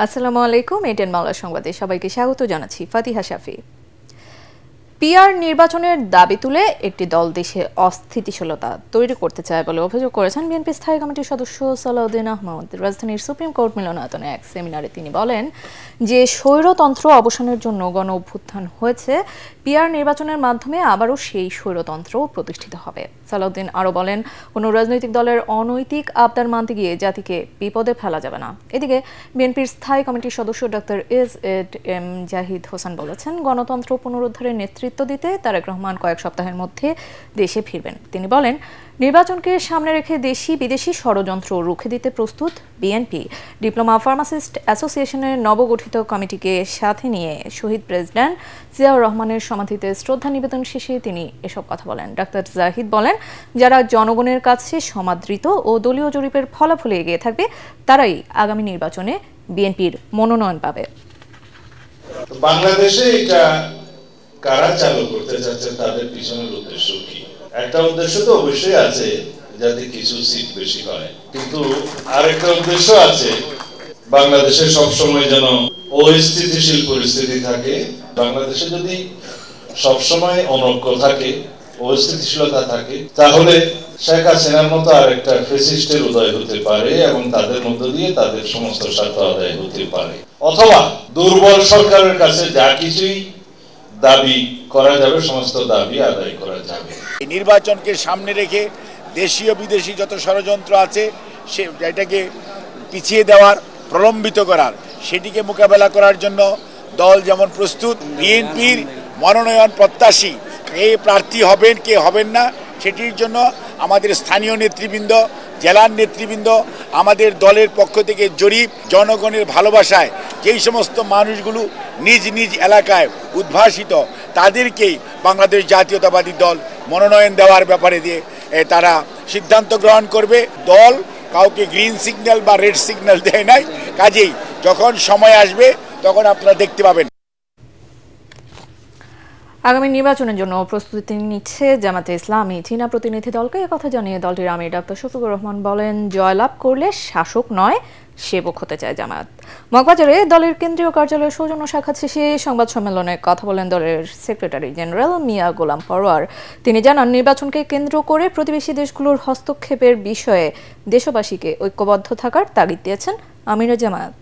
আসসালামু আলাইকুম। এটেন মামলা সংবাদে সবাইকে স্বাগত জানাচ্ছি ফাতিহা শাফি। পিআর নির্বাচনের দাবি তুলে একটি দল দেশে অস্থিতিশীলতা তৈরি করতে চায় বলে অভিযোগ করেছেন বিএনপি স্থায়ী কমিটির সদস্য সালাউদ্দিন আহমদ। রাজধানীর সুপ্রিম কোর্ট মিলনায়তনে এক সেমিনারে তিনি বলেন যে স্বৈরতন্ত্র অবসানের জন্য গণ অভ্যুত্থান হয়েছে, পিআর নির্বাচনের মাধ্যমে আবারও সেই স্বৈরতন্ত্র প্রতিষ্ঠিত হবে। সালাউদ্দিন আরও বলেন, কোনো রাজনৈতিক দলের অনৈতিক আবদার মানতে গিয়ে জাতিকে বিপদে ফেলা যাবে না। এদিকে বিএনপির স্থায়ী কমিটির সদস্য ডক্টর এস.এম. জাহিদ হোসেন বলেছেন, গণতন্ত্র পুনরুদ্ধারের নেতৃত্ব দিতে তারেক রহমান কয়েক সপ্তাহের মধ্যে দেশে ফিরবেন। তিনি বলেন, নির্বাচনকে সামনে রেখে দেশি বিদেশি ষড়যন্ত্র রুখে দিতে প্রস্তুত বিএনপি। ডিপ্লোমা ফার্মাসিস্ট অ্যাসোসিয়েশনের নবগঠিত কমিটিকে সাথে নিয়ে শহীদ প্রেসিডেন্ট জিয়াউর রহমানের সমাধিতে শ্রদ্ধা নিবেদন শেষে তিনি এসব কথা বলেন। ডাক্তার জাহিদ বলেন, যারা জনগণের কাছে সমাদৃত ও দলীয় জরিপের ফলাফলে এগিয়ে থাকবে তারাই আগামী নির্বাচনে বিএনপির মনোনয়ন পাবে। বাংলাদেশে এটা কারা চালু করতে যাচ্ছে, তাদের পিছনের উদ্দেশ্য কি? একটা উদ্দেশ্য তো অবশ্যই আছে, যাতে কিছু সিট বেশি হয়, কিন্তু আরেকটা উদ্দেশ্য আছে, বাংলাদেশে সবসময় যেন অস্থিতিশীল পরিস্থিতি থাকে। বাংলাদেশে যদি সবসময় অনৈক্য থাকে, অস্থিতিশীলতা থাকে, তাহলে শেখ হাসিনার মতো আরেকটা ফ্যাসিস্টের উদয় হতে পারে এবং তাদের মধ্য দিয়ে তাদের সমস্ত স্বার্থ আদায় হতে পারে। অথবা দুর্বল সরকারের কাছে যা কিছুই দাবি করা যাবে, সমস্ত দাবি আদায় করা যাবে। নির্বাচনকে সামনে রেখে দেশীয় বিদেশি যত ষড়যন্ত্র আছে এটাকে পিছিয়ে দেওয়ার, প্রলম্বিত করার, সেটিকে মোকাবেলা করার জন্য দল যেমন প্রস্তুত। বিএনপির মনোনয়ন প্রত্যাশী কে প্রার্থী হবেন কে হবেন না সেটির জন্য আমাদের স্থানীয় নেতৃবৃন্দ, জেলার নেতৃবৃন্দ, আমাদের দলের পক্ষ থেকে জরিপ, জনগণের ভালোবাসায় যেই সমস্ত মানুষগুলো নিজ নিজ এলাকায় উদ্ভাসিত, তাদেরকেই বাংলাদেশ জাতীয়তাবাদী দল মনোনয়ন দেওয়ার ব্যাপারে দিয়ে তারা সিদ্ধান্ত গ্রহণ করবে। দল কাউকে গ্রিন সিগন্যাল বা রেড সিগন্যাল দেয় নাই, কাজেই যখন সময় আসবে তখন আপনারা দেখতে পাবেন। আগামী নির্বাচনের জন্য প্রস্তুতি নিচ্ছে জামাতে ইসলামী। চীনা প্রতিনিধি দলকে একথা জানিয়ে দলটির আমির ডাক্তার শফিকুর রহমান বলেন, জয়লাভ করলে শাসক নয় সেবক হতে চায় জামাত। মগবাজারে দলের কেন্দ্রীয় কার্যালয়ে সৌজন্য সাক্ষাৎ শেষে সংবাদ সম্মেলনে কথা বলেন দলের সেক্রেটারি জেনারেল মিয়া গোলাম পরোয়ার। তিনি জানান, নির্বাচনকে কেন্দ্র করে প্রতিবেশী দেশগুলোর হস্তক্ষেপের বিষয়ে দেশবাসীকে ঐক্যবদ্ধ থাকার তাগিদ দিয়েছেন আমিরে জামাত।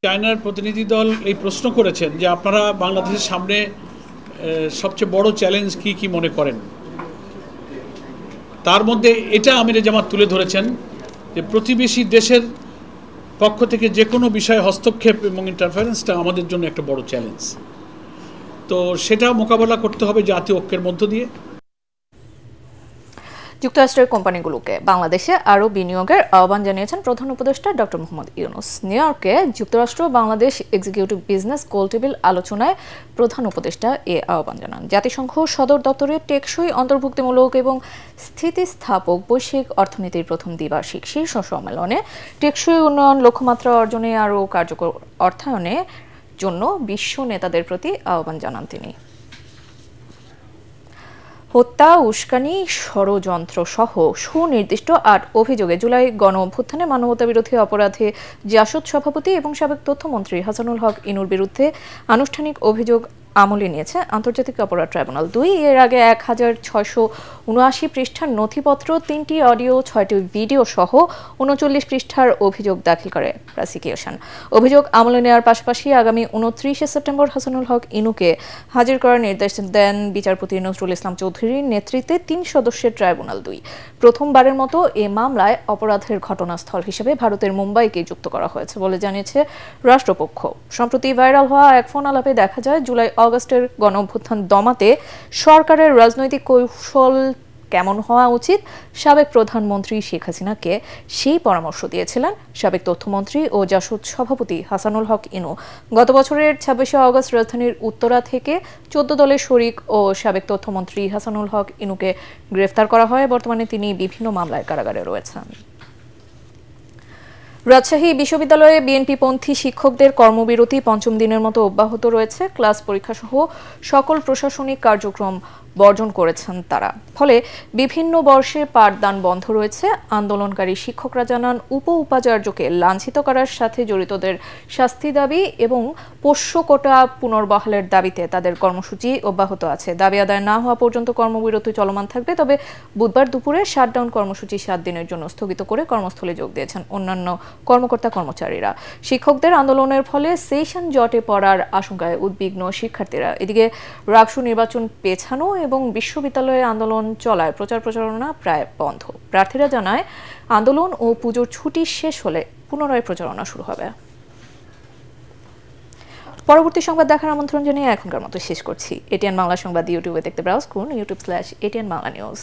চায়নার প্রতিনিধি দল এই প্রশ্ন করেছেন যে আপনারা বাংলাদেশের সামনে সবচেয়ে বড় চ্যালেঞ্জ কি কি মনে করেন। তার মধ্যে এটা আমিরে জামাত তুলে ধরেছেন যে প্রতিবেশী দেশের পক্ষ থেকে যে কোনো বিষয়ে হস্তক্ষেপ এবং ইন্টারফারেন্সটা আমাদের জন্য একটা বড় চ্যালেঞ্জ। তো সেটা মোকাবেলা করতে হবে জাতীয় ঐক্যের মধ্য দিয়ে। যুক্তরাষ্ট্রের কোম্পানিগুলোকে বাংলাদেশে আরও বিনিয়োগের আহ্বান জানিয়েছেন প্রধান উপদেষ্টা ডক্টর মোহাম্মদ ইউনূস। নিউ ইয়র্কে যুক্তরাষ্ট্র বাংলাদেশ এক্সিকিউটিভ বিজনেস গোলটেবিল আলোচনায় প্রধান উপদেষ্টা এ আহ্বান জানান। জাতিসংঘ সদর দপ্তরে টেকসই, অন্তর্ভুক্তিমূলক এবং স্থিতিস্থাপক বৈশ্বিক অর্থনীতির প্রথম দ্বিবার্ষিক শীর্ষ সম্মেলনে টেকসই উন্নয়ন লক্ষ্যমাত্রা অর্জনে আরও কার্যকর অর্থায়নের জন্য বিশ্ব নেতাদের প্রতি আহ্বান জানান তিনি। হত্যা, উস্কানি, ষড়যন্ত্র সহ সুনির্দিষ্ট ৮ অভিযোগে জুলাই গণ অভ্যুত্থানে মানবতাবিরোধী অপরাধে জাসদ সভাপতি এবং সাবেক তথ্যমন্ত্রী হাসানুল হক ইনুর বিরুদ্ধে আনুষ্ঠানিক অভিযোগ আমলে নিয়েছে আন্তর্জাতিক অপরাধ ট্রাইব্যুনাল ২। এর আগে ১,৬৭৯ পৃষ্ঠার নথিপত্র, ৩টি অডিও, ৬টি ভিডিও সহ ৩৯ পৃষ্ঠার অভিযোগ দাখিল করে প্রসিকিউশন। অভিযোগ আমলে নেওয়ার পাশাপাশি আগামী ২৯ সেপ্টেম্বর হাসানুল হক ইনুকে হাজির করার নির্দেশ দেন বিচারপতি নজরুল ইসলাম চৌধুরীর নেতৃত্বে ৩ সদস্যের ট্রাইব্যুনাল ২। প্রথমবারের মতো এ মামলায় অপরাধের ঘটনাস্থল হিসেবে ভারতের মুম্বাইকে যুক্ত করা হয়েছে বলে জানিয়েছে রাষ্ট্রপক্ষ। সম্প্রতি ভাইরাল হওয়া এক ফোন আলাপে দেখা যায়, জুলাই আগস্টের গণ অভ্যুত্থান দমাতে সরকারের রাজনৈতিক কৌশল কেমন হওয়া উচিত, সাবেক প্রধানমন্ত্রী শেখ হাসিনাকে সেই পরামর্শ দিয়েছিলেন সাবেক তথ্যমন্ত্রী ও জাসদ সভাপতি হাসানুল হক ইনু। গত বছরের ২৬শে আগস্ট রাজধানীর উত্তরা থেকে ১৪ দলের শরিক ও সাবেক তথ্যমন্ত্রী হাসানুল হক ইনুকে গ্রেফতার করা হয়। বর্তমানে তিনি বিভিন্ন মামলায় কারাগারে রয়েছেন। রাজশাহী বিশ্ববিদ্যালয়ে বিএনপিপন্থী শিক্ষকদের কর্মবিরতি পঞ্চম দিনের মতো অব্যাহত রয়েছে। ক্লাস পরীক্ষা সহ সকল প্রশাসনিক কার্যক্রম বর্জন করেছেন তারা। ফলে বিভিন্ন বর্ষে পাঠদান বন্ধ রয়েছে। আন্দোলনকারী শিক্ষকরা জানান, উপাচার্যকে লাঞ্ছিত করার সাথে জড়িতদের শাস্তি দাবি এবং পোষ্য কোটা পুনর্বহালের দাবিতে তাদের কর্মসূচি অব্যাহত আছে। দাবি আদায় না হওয়া পর্যন্ত কর্মবিরতি চলমান থাকবে। তবে বুধবার দুপুরে শাটডাউন কর্মসূচি 7 দিনের জন্য স্থগিত করে কর্মস্থলে যোগ দিয়েছেন অন্যান্য কর্মকর্তা কর্মচারীরা। শিক্ষকদের আন্দোলনের ফলে সেশন জটে পড়ার আশঙ্কায় উদ্বিগ্ন শিক্ষার্থীরা। এদিকে রাকসু নির্বাচন পেছানো এবং বিশ্ববিদ্যালয়ে আন্দোলন চলায় প্রচার প্রচারণা প্রায় বন্ধ। প্রার্থীরা জানায়, আন্দোলন ও পুজোর ছুটি শেষ হলে পুনরায় প্রচারণা শুরু হবে। পরবর্তী সংবাদ দেখার আমন্ত্রণ জানিয়ে এখনকার মতো শেষ করছি। এটিএন বাংলা সংবাদ ইউটিউবে দেখতে ব্রাউজ করুন youtube/ATN Bangla News।